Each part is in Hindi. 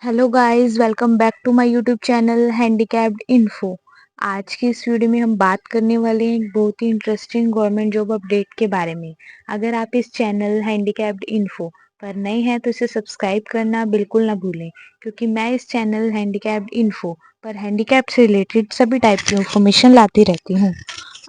Hello guys, welcome back to my YouTube channel handicapped info. आज की इस वीडियो में हम बात करने वाले हैं एक बहुत ही इंटरेस्टिंग गवर्नमेंट जॉब अपडेट के बारे में। अगर आप इस चैनल हैंडीकैप्ड इन्फो पर नए हैं तो इसे सब्सक्राइब करना बिल्कुल ना भूलें, क्योंकि मैं इस चैनल हैंडीकैप्ड इन्फो पर हैंडीकैप से रिलेटेड सभी टाइप की इंफॉर्मेशन लाती रहती हूँ।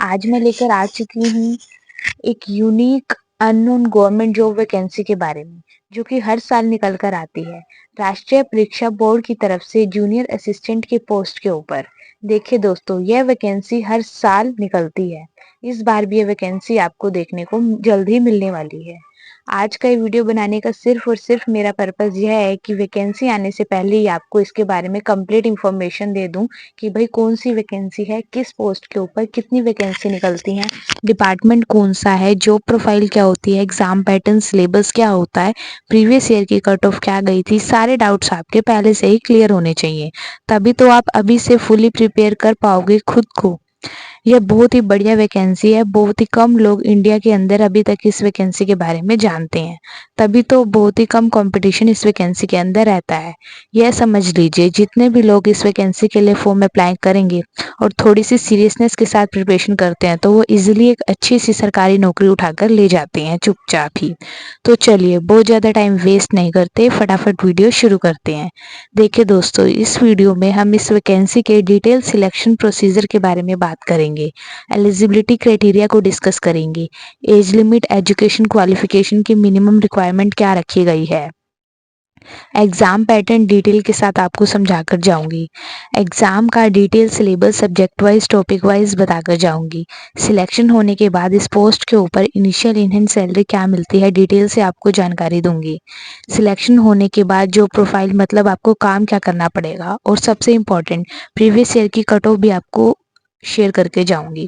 आज मैं लेकर आ चुकी हूँ एक unique unknown government job vacancy के बारे में, जो कि हर साल निकल कर आती है राष्ट्रीय परीक्षा बोर्ड की तरफ से जूनियर असिस्टेंट के पोस्ट के ऊपर। देखिए दोस्तों, यह वैकेंसी हर साल निकलती है। इस बार भी यह वैकेंसी आपको देखने को जल्द ही मिलने वाली है। आज का ये वीडियो बनाने का सिर्फ और सिर्फ मेरा पर्पस यह है कि वैकेंसी आने से पहले ही आपको इसके बारे में कंप्लीट इन्फॉर्मेशन दे दूं कि भाई कौन सी वैकेंसी है, किस पोस्ट के ऊपर कितनी वैकेंसी निकलती हैं, डिपार्टमेंट कौन सा है, जॉब प्रोफाइल क्या होती है, एग्जाम पैटर्न, सिलेबस क्या होता है, प्रीवियस ईयर की कट ऑफ क्या गई थी। सारे डाउट्स आपके पहले से ही क्लियर होने चाहिए, तभी तो आप अभी से फुली प्रिपेयर कर पाओगे खुद को। यह बहुत ही बढ़िया वैकेंसी है। बहुत ही कम लोग इंडिया के अंदर अभी तक इस वैकेंसी के बारे में जानते हैं, तभी तो बहुत ही कम कंपटीशन इस वैकेंसी के अंदर रहता है। यह समझ लीजिए, जितने भी लोग इस वैकेंसी के लिए फॉर्म अप्लाई करेंगे और थोड़ी सी सीरियसनेस के साथ प्रिपरेशन करते हैं, तो वो इजीली एक अच्छी सी सरकारी नौकरी उठाकर ले जाते हैं चुपचाप ही। तो चलिए बहुत ज़्यादा टाइम वेस्ट नहीं करते, फटाफट वीडियो शुरू करते हैं। देखिए दोस्तों, इस वीडियो में हम इस वैकेंसी के डिटेल सिलेक्शन प्रोसीजर के बारे में बात करेंगे, एलिजिबिलिटी क्राइटेरिया को डिस्कस करेंगे, एज लिमिट, एजुकेशन क्वालिफिकेशन की मिनिमम रिक्वायरमेंट क्या रखी गई है, एग्जाम पैटर्न डिटेल के साथ आपको समझाकर जाऊंगी, एग्जाम का detail syllabus subject wise topic wise बताकर जाऊंगी। सिलेक्शन होने के बाद इस पोस्ट के ऊपर इनिशियल इन हैंड सैलरी क्या मिलती है, डिटेल से आपको जानकारी दूंगी। सिलेक्शन होने के बाद जो प्रोफाइल, मतलब आपको काम क्या करना पड़ेगा, और सबसे इम्पोर्टेंट प्रीवियस ईयर की कट ऑफ भी आपको शेयर करके जाऊंगी,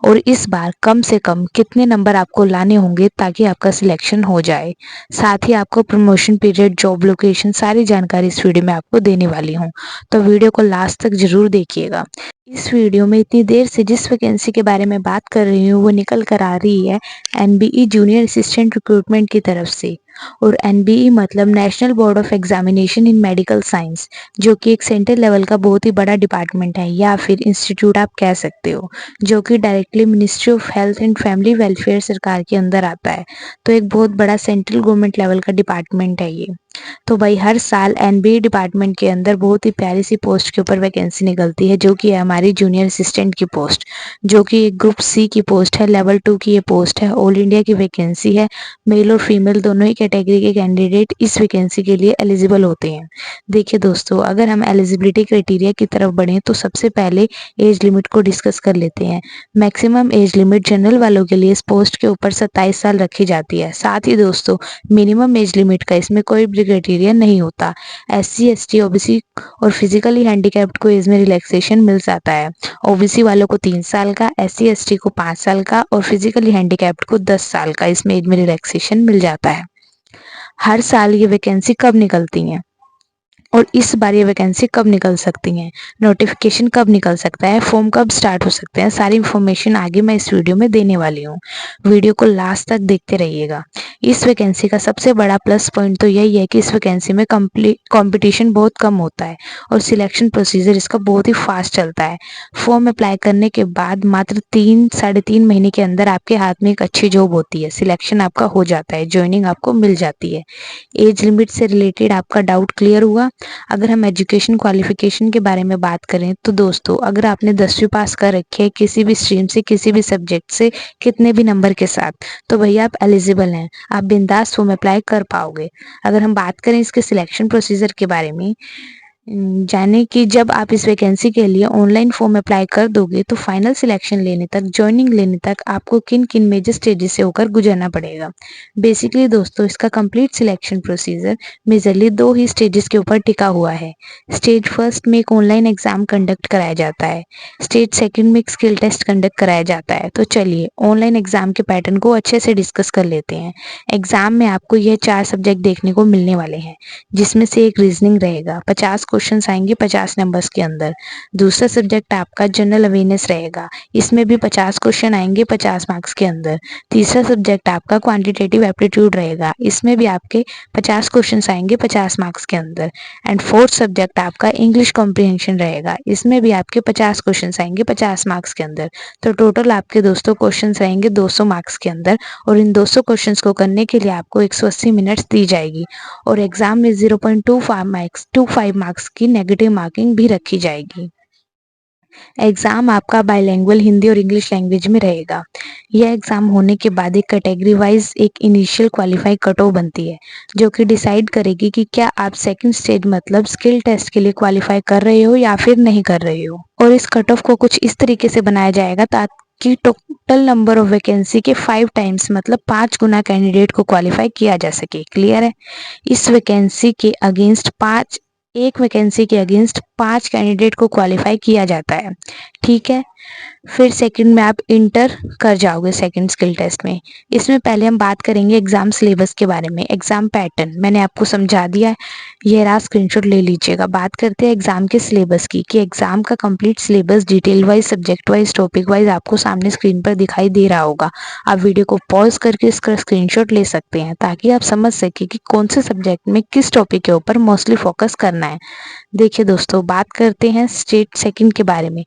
और इस बार कम से कम कितने नंबर आपको लाने होंगे ताकि आपका सिलेक्शन हो जाए। साथ ही आपको प्रमोशन पीरियड, जॉब लोकेशन, सारी जानकारी इस वीडियो में आपको देने वाली हूँ, तो वीडियो को लास्ट तक जरूर देखिएगा। इस वीडियो में इतनी देर से जिस वैकेंसी के बारे में बात कर रही हूँ वो निकल कर आ रही है एनबीई जूनियर असिस्टेंट रिक्रूटमेंट की तरफ से। और एनबीई मतलब national board of examination in medical science, जो कि एक सेंट्रल लेवल का बहुत ही बड़ा डिपार्टमेंट है, या फिर इंस्टीट्यूट आप कह सकते हो, जो कि directly ministry of health and family welfare सरकार के अंदर आता है। तो एक बहुत बड़ा सेंट्रल गवर्नमेंट लेवल का डिपार्टमेंट है ये। तो भाई हर साल एनबीए डिपार्टमेंट के अंदर बहुत ही प्यारी सी पोस्ट के ऊपर वैकेंसी निकलती है, जो कि है हमारी जूनियर असिस्टेंट की पोस्ट, जो कि एक ग्रुप सी की पोस्ट है, लेवल 2 की ये पोस्ट है, ऑल इंडिया की वैकेंसी है। मेल और फीमेल दोनों ही कैटेगरी के कैंडिडेट इस वैकेंसी के लिए एलिजिबल होते हैं। देखिए दोस्तों, अगर हम एलिजिबिलिटी क्राइटेरिया की तरफ बढ़ें तो सबसे पहले एज लिमिट को डिस्कस कर लेते हैं। मैक्सिमम एज लिमिट जनरल वालों के लिए इस पोस्ट के ऊपर 27 साल रखी जाती है। साथ ही दोस्तों, मिनिमम एज लिमिट का इसमें कोई भी क्राइटेरिया नहीं होता। एससी, एसटी, ओबीसी और फिजिकली हैंडीकैप्ड को एज में रिलैक्सेशन मिल जाता है। ओबीसी वालों को 3 साल का, एससी एसटी को 5 साल का और फिजिकली हैंडीकैप्ड को 10 साल का इसमें एज में रिलैक्सेशन मिल जाता है। हर साल ये वैकेंसी कब निकलती हैं और इस बार ये वैकेंसी कब निकल सकती हैं, नोटिफिकेशन कब निकल सकता है, फॉर्म कब स्टार्ट हो सकते हैं, सारी इन्फॉर्मेशन आगे मैं इस वीडियो में देने वाली हूँ। वीडियो को लास्ट तक देखते रहिएगा। इस वैकेंसी का सबसे बड़ा प्लस पॉइंट तो यही है कि इस वैकेंसी में कंपटीशन बहुत कम होता है और सिलेक्शन प्रोसीजर इसका बहुत ही फास्ट चलता है। फॉर्म अप्लाई करने के बाद मात्र 3 साढ़े 3 महीने के अंदर आपके हाथ में एक अच्छी जॉब होती है, सिलेक्शन आपका हो जाता है, ज्वाइनिंग आपको मिल जाती है। एज लिमिट से रिलेटेड आपका डाउट क्लियर हुआ। अगर हम एजुकेशन क्वालिफिकेशन के बारे में बात करें तो दोस्तों, अगर आपने 10वीं पास कर रखी है किसी भी स्ट्रीम से, किसी भी सब्जेक्ट से, कितने भी नंबर के साथ, तो भैया आप एलिजिबल हैं, आप बिंदास फॉर्म अप्लाई कर पाओगे। अगर हम बात करें इसके सिलेक्शन प्रोसीजर के बारे में, जाने कि जब आप इस वैकेंसी के लिए ऑनलाइन फॉर्म अप्लाई कर दोगे तो फाइनल सिलेक्शन लेने तक, ज्वाइनिंग लेने तक आपको किन किन मेजर स्टेजेस से होकर गुजरना पड़ेगा। बेसिकली दोस्तों, इसका कंप्लीट सिलेक्शन प्रोसीजर मेजरली 2 ही स्टेजेस के ऊपर टिका हुआ है। स्टेज फर्स्ट में एक ऑनलाइन एग्जाम कंडक्ट कराया जाता है, स्टेज सेकंड में एक स्किल टेस्ट कंडक्ट कराया जाता है। तो चलिए ऑनलाइन एग्जाम के पैटर्न को अच्छे से डिस्कस कर लेते हैं। एग्जाम में आपको ये 4 सब्जेक्ट देखने को मिलने वाले हैं, जिसमें से एक रीजनिंग रहेगा, 50 क्वेश्चन आएंगे 50 नंबर्स के अंदर। दूसरा सब्जेक्ट आपका जनरल अवेयरनेस रहेगा, इसमें भी 50 क्वेश्चन आएंगे 50 मार्क्स के अंदर। तीसरा सब्जेक्ट आपका क्वांटिटेटिव एप्टीट्यूड रहेगा, इसमें भी आपके 50 क्वेश्चन आएंगे 50 मार्क्स के अंदर। एंड फोर्थ सब्जेक्ट आपका इंग्लिश कॉम्प्रिहेंशन रहेगा, इसमें भी आपके 50 क्वेश्चन आएंगे 50 मार्क्स के अंदर। तो टोटल आपके दोस्तों क्वेश्चन रहेंगे 200 मार्क्स के अंदर, और इन 200 क्वेश्चंस को करने के लिए आपको 180 मिनट्स दी जाएगी, और एग्जाम में 0.25 मार्क्स की नेगेटिव मार्किंग भी रखी जाएगी। एग्जाम आपका बाइलिंगुअल हिंदी और इंग्लिश लैंग्वेज में रहेगा। यह एग्जाम होने के बाद एक कैटेगरी वाइज एक इनिशियल क्वालिफाई कट ऑफ बनती है, जो कि डिसाइड करेगी कि क्या आप सेकंड स्टेज मतलब स्किल टेस्ट के लिए क्वालिफाई कर रहे हो या फिर नहीं कर रहे हो। और इस कट ऑफ को कुछ इस तरीके से बनाया जाएगा ताकि टोटल नंबर ऑफ वैकेंसी के 5 टाइम्स मतलब 5 गुना कैंडिडेट को क्वालिफाई किया जा सके। क्लियर है? इस वैकेंसी के अगेंस्ट एक वैकेंसी के अगेंस्ट 5 कैंडिडेट को क्वालिफाई किया जाता है। ठीक है, फिर सेकंड में आप इंटर कर जाओगे सेकंड स्किल टेस्ट में। इसमें पहले हम बात करेंगे एग्जाम सिलेबस के बारे में। एग्जाम पैटर्न मैंने आपको समझा दिया है, ये रहा, स्क्रीनशॉट ले लीजिएगा। बात करते हैं एग्जाम के सिलेबस की, कि एग्जाम का complete syllabus detail wise, subject wise, topic wise आपको सामने स्क्रीन पर दिखाई दे रहा होगा। आप वीडियो को पॉज करके इसका स्क्रीनशॉट ले सकते हैं ताकि आप समझ सके कि कौन से सब्जेक्ट में किस टॉपिक के ऊपर मोस्टली फोकस करना है। देखिए दोस्तों, बात करते हैं स्टेट सेकंड के बारे में,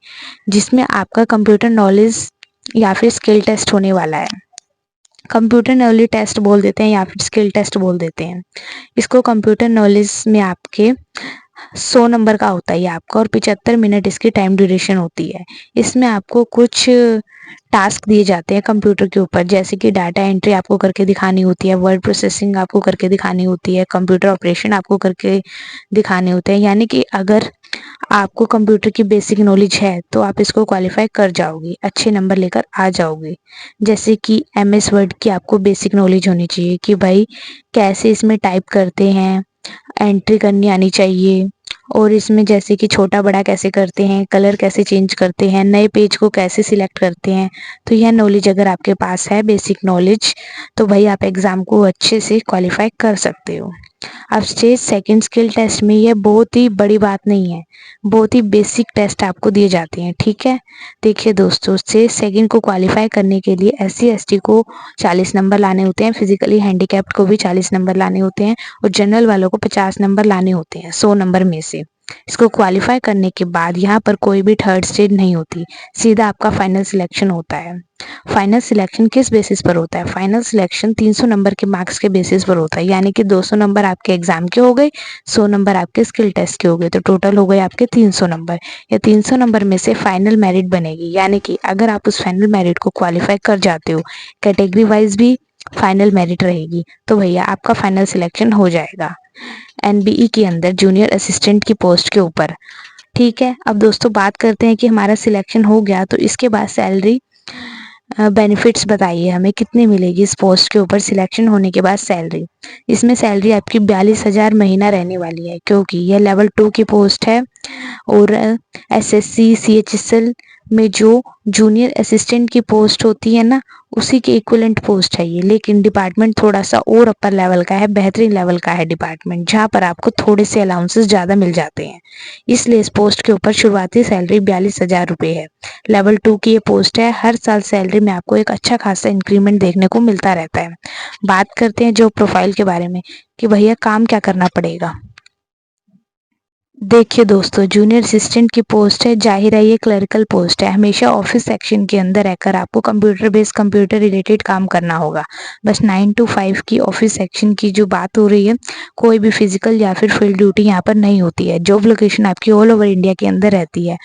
जिसमें आपका कंप्यूटर नॉलेज या फिर स्किल टेस्ट होने वाला है। कंप्यूटर नॉलेज टेस्ट बोल देते हैं या फिर स्किल टेस्ट बोल देते हैं इसको। कंप्यूटर नॉलेज में आपके 100 नंबर का होता है आपका, और 75 मिनट इसकी टाइम ड्यूरेशन होती है। इसमें आपको कुछ टास्क दिए जाते हैं कंप्यूटर के ऊपर, जैसे कि डाटा एंट्री आपको करके दिखानी होती है, वर्ड प्रोसेसिंग आपको करके दिखानी होती है, कंप्यूटर ऑपरेशन आपको करके दिखाने होते हैं। यानी कि अगर आपको कंप्यूटर की बेसिक नॉलेज है तो आप इसको क्वालिफाई कर जाओगे, अच्छे नंबर लेकर आ जाओगे। जैसे कि MS वर्ड की आपको बेसिक नॉलेज होनी चाहिए कि भाई कैसे इसमें टाइप करते हैं, एंट्री करनी आनी चाहिए, और इसमें जैसे कि छोटा बड़ा कैसे करते हैं, कलर कैसे चेंज करते हैं, नए पेज को कैसे सिलेक्ट करते हैं। तो यह नॉलेज अगर आपके पास है, बेसिक नॉलेज, तो भाई आप एग्जाम को अच्छे से क्वालिफाई कर सकते हो। अब स्टेज सेकंड स्किल टेस्ट में यह बहुत ही बड़ी बात नहीं है, बहुत ही बेसिक टेस्ट आपको दिए जाते हैं। ठीक है, देखिए दोस्तों, स्टेज सेकंड को क्वालिफाई करने के लिए SC ST को 40 नंबर लाने होते हैं, फिजिकली हैंडीकैप्ड को भी 40 नंबर लाने होते हैं, और जनरल वालों को 50 नंबर लाने होते हैं 100 नंबर में से। इसको क्वालिफाई करने के बाद यहाँ पर कोई भी थर्ड स्टेज नहीं होती, सीधा आपका फाइनल सिलेक्शन होता है। फाइनल सिलेक्शन किस बेसिस पर होता है? फाइनल सिलेक्शन 300 नंबर के मार्क्स के बेसिस पर होता है, यानी कि 200 नंबर आपके एग्जाम के हो गए, 100 नंबर आपके स्किल टेस्ट के हो गए, तो टोटल हो गए आपके 300 नंबर। या 300 नंबर में से फाइनल मेरिट बनेगी, यानी कि अगर आप उस फाइनल मेरिट को क्वालिफाई कर जाते हो, कैटेगरी वाइज भी फाइनल मेरिट रहेगी, तो भैया आपका फाइनल सिलेक्शन हो जाएगा NBE के अंदर जूनियर असिस्टेंट की पोस्ट के ऊपर। ठीक है, अब दोस्तों बात करते हैं कि हमारा सिलेक्शन हो गया तो इसके बाद सैलरी बेनिफिट्स बताइए हमें कितनी मिलेगी इस पोस्ट के ऊपर सिलेक्शन होने के बाद सैलरी। इसमें सैलरी आपकी 42,000 महीना रहने वाली है, क्योंकि यह लेवल 2 की पोस्ट है, और SSC CHSL में जो जूनियर असिस्टेंट की पोस्ट होती है ना, उसी के इक्विवेलेंट पोस्ट है ये, लेकिन डिपार्टमेंट थोड़ा सा और अपर लेवल का है, बेहतरीन लेवल का है डिपार्टमेंट, जहाँ पर आपको थोड़े से अलाउंसेस ज़्यादा मिल जाते हैं। इसलिए इस पोस्ट के ऊपर शुरुआती सैलरी 42,000 रुपये है। लेवल 2 की ये पोस्ट है, हर साल सैलरी में आपको एक अच्छा खासा इंक्रीमेंट देखने को मिलता रहता है। बात करते हैं जॉब प्रोफाइल के बारे में कि भैया काम क्या करना पड़ेगा। देखिए दोस्तों, जूनियर असिस्टेंट की पोस्ट है, जाहिर है ये क्लरिकल पोस्ट है, हमेशा ऑफिस सेक्शन के अंदर रहकर आपको कंप्यूटर बेस्ड कंप्यूटर रिलेटेड काम करना होगा। बस 9 to 5 की ऑफिस सेक्शन की जो बात हो रही है, कोई भी फिजिकल या फिर फील्ड ड्यूटी यहाँ पर नहीं होती है। जॉब लोकेशन आपकी ऑल ओवर इंडिया के अंदर रहती है,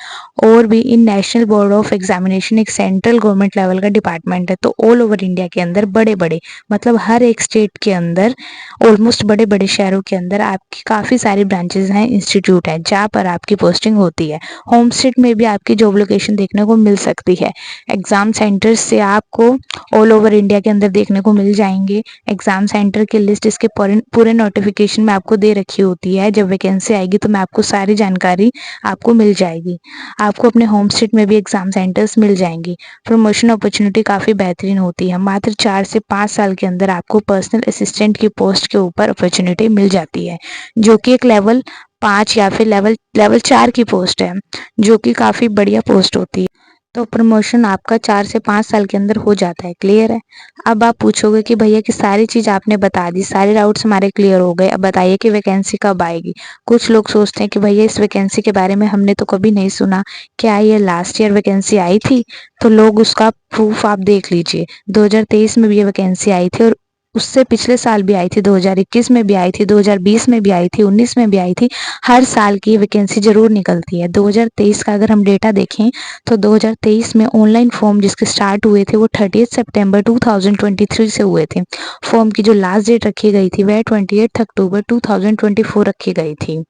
और भी इन नेशनल बोर्ड ऑफ एग्जामिनेशन एक सेंट्रल गवर्नमेंट लेवल का डिपार्टमेंट है, तो ऑल ओवर इंडिया के अंदर बड़े बड़े मतलब हर एक स्टेट के अंदर, ऑलमोस्ट बड़े बड़े शहरों के अंदर आपकी काफ़ी सारी ब्रांचेज हैं, इंस्टीट्यूट है, जहाँ पर आपकी पोस्टिंग होती है। होम स्टेट में भी आपकी जॉब लोकेशन देखने को मिल सकती है। एग्जाम सेंटर्स से आपको ऑल ओवर इंडिया के अंदर देखने को मिल जाएंगे। एग्जाम सेंटर की लिस्ट इसके पूरे नोटिफिकेशन में आपको दे रखी होती है। जब वैकेंसी आएगी तो मैं आपको सारी जानकारी आपको मिल जाएगी। आपको अपने होम स्टेट में भी एग्जाम सेंटर्स मिल जाएंगी। प्रमोशन अपॉर्चुनिटी काफ़ी बेहतरीन होती है। मात्र 4 से 5 साल के अंदर आपको पर्सनल असिस्टेंट की पोस्ट के ऊपर अपॉर्चुनिटी मिल जाती है, जो कि एक लेवल 5 या फिर लेवल 4 की पोस्ट है, जो कि काफ़ी बढ़िया पोस्ट होती है। तो प्रमोशन आपका 4 से 5 साल के अंदर हो जाता है। क्लियर है? अब आप पूछोगे कि भैया कि सारी चीज़ आपने बता दी, सारे डाउट्स हमारे क्लियर हो गए, अब बताइए कि वैकेंसी कब आएगी? कुछ लोग सोचते हैं कि भैया इस वैकेंसी के बारे में हमने तो कभी नहीं सुना, क्या ये लास्ट ईयर वैकेंसी आई थी? तो लोग उसका प्रूफ आप देख लीजिए, 2023 में भी ये वैकेंसी आई थी और उससे पिछले साल भी आई थी, 2021 में भी आई थी, 2020 में भी आई थी, 19 में भी आई थी। हर साल की वैकेंसी ज़रूर निकलती है। 2023 का अगर हम डेटा देखें तो 2023 में ऑनलाइन फॉर्म जिसके स्टार्ट हुए थे वो 30 सितंबर 2023 से हुए थे। फॉर्म की जो लास्ट डेट रखी गई थी वह 28 अक्टूबर 2024 रखी गई थी।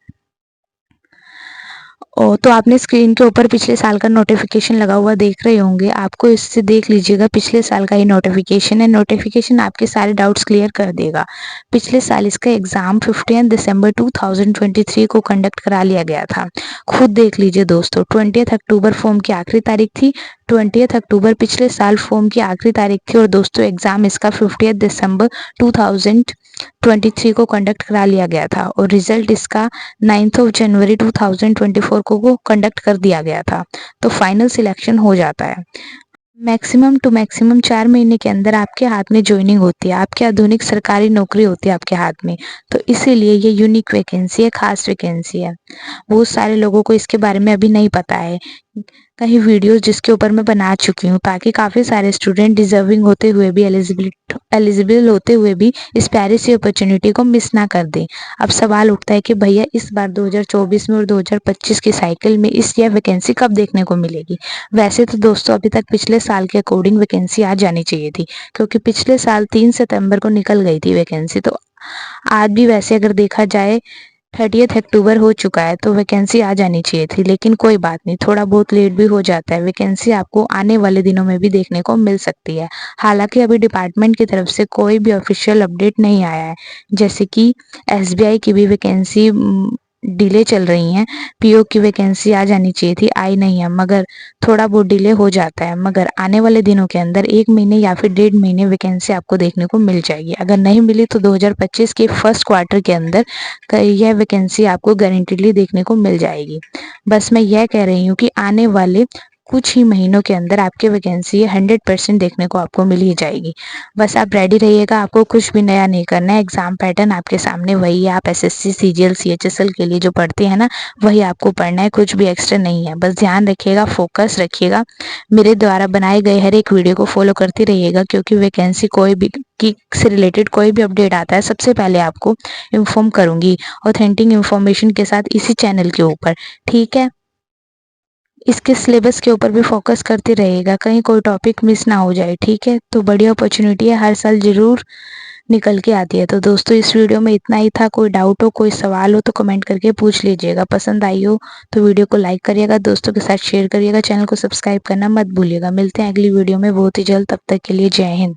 तो आपने स्क्रीन के ऊपर पिछले साल का नोटिफिकेशन लगा हुआ देख रहे होंगे, आपको इससे देख लीजिएगा, पिछले साल का ही नोटिफिकेशन है। नोटिफिकेशन आपके सारे डाउट्स क्लियर कर देगा। पिछले साल इसका एग्जाम 15 दिसंबर 2023 को कंडक्ट करा लिया गया था। खुद देख लीजिए दोस्तों, 20 अक्टूबर फॉर्म की आखिरी तारीख थी, 20 अक्टूबर पिछले साल फॉर्म की आखिरी तारीख थी और दोस्तों एग्जाम इसका 15 दिसंबर 2023 को कंडक्ट करा लिया गया था और रिजल्ट इसका 9 जनवरी 2024 को कंडक्ट कर दिया गया था। तो फाइनल सिलेक्शन हो जाता है। मैक्सिमम टू मैक्सिमम 4 महीने के अंदर आपके हाथ में ज्वाइनिंग होती है, आपकी आधुनिक सरकारी नौकरी होती है आपके हाथ में। तो इसीलिए ये यूनिक वैकेंसी है, खास वैकेंसी है। बहुत सारे लोगों को इसके बारे में अभी नहीं पता है। कई वीडियोस जिसके ऊपर मैं बना चुकी हूँ ताकि काफ़ी सारे स्टूडेंट डिजर्विंग होते हुए भी एलिजिबल होते हुए भी इस प्यारी सी अपॉर्चुनिटी को मिस ना कर दें। अब सवाल उठता है कि भैया इस बार 2024 में और 2025 की साइकिल में इस ये वैकेंसी कब देखने को मिलेगी? वैसे तो दोस्तों अभी तक पिछले साल के अकॉर्डिंग वैकेंसी आ जानी चाहिए थी, क्योंकि पिछले साल 3 सितंबर को निकल गई थी वैकेंसी। तो आज भी वैसे अगर देखा जाए 30 अक्टूबर हो चुका है तो वैकेंसी आ जानी चाहिए थी, लेकिन कोई बात नहीं, थोड़ा बहुत लेट भी हो जाता है। वैकेंसी आपको आने वाले दिनों में भी देखने को मिल सकती है। हालांकि अभी डिपार्टमेंट की तरफ से कोई भी ऑफिशियल अपडेट नहीं आया है। जैसे कि एसबीआई की भी वैकेंसी डिले चल रही हैं, पीओ की वैकेंसी आ जानी चाहिए थी, आई नहीं है, मगर थोड़ा बहुत डिले हो जाता है। मगर आने वाले दिनों के अंदर 1 महीने या फिर 1.5 महीने वैकेंसी आपको देखने को मिल जाएगी। अगर नहीं मिली तो 2025 के फर्स्ट क्वार्टर के अंदर यह वैकेंसी आपको गारंटीडली देखने को मिल जाएगी। बस मैं यह कह रही हूँ कि आने वाले कुछ ही महीनों के अंदर आपकी वैकेंसी 100% देखने को आपको मिल ही जाएगी। बस आप रेडी रहिएगा, आपको कुछ भी नया नहीं करना है। एग्जाम पैटर्न आपके सामने वही है, आप एसएससी सीजीएल सीएचएसएल के लिए जो पढ़ते हैं ना, वही आपको पढ़ना है, कुछ भी एक्स्ट्रा नहीं है। बस ध्यान रखिएगा, फोकस रखिएगा, मेरे द्वारा बनाए गए हर एक वीडियो को फॉलो करते रहिएगा, क्योंकि वैकेंसी कोई भी की से रिलेटेड कोई भी अपडेट आता है सबसे पहले आपको इन्फॉर्म करूंगी, ऑथेंटिक इन्फॉर्मेशन के साथ इसी चैनल के ऊपर। ठीक है? इसके सिलेबस के ऊपर भी फोकस करते रहेगा, कहीं कोई टॉपिक मिस ना हो जाए। ठीक है? तो बड़ी अपॉर्चुनिटी है, हर साल जरूर निकल के आती है। तो दोस्तों इस वीडियो में इतना ही था। कोई डाउट हो, कोई सवाल हो तो कमेंट करके पूछ लीजिएगा। पसंद आई हो तो वीडियो को लाइक करिएगा, दोस्तों के साथ शेयर करिएगा, चैनल को सब्सक्राइब करना मत भूलिएगा। मिलते हैं अगली वीडियो में बहुत ही जल्द, तब तक के लिए जय हिंद।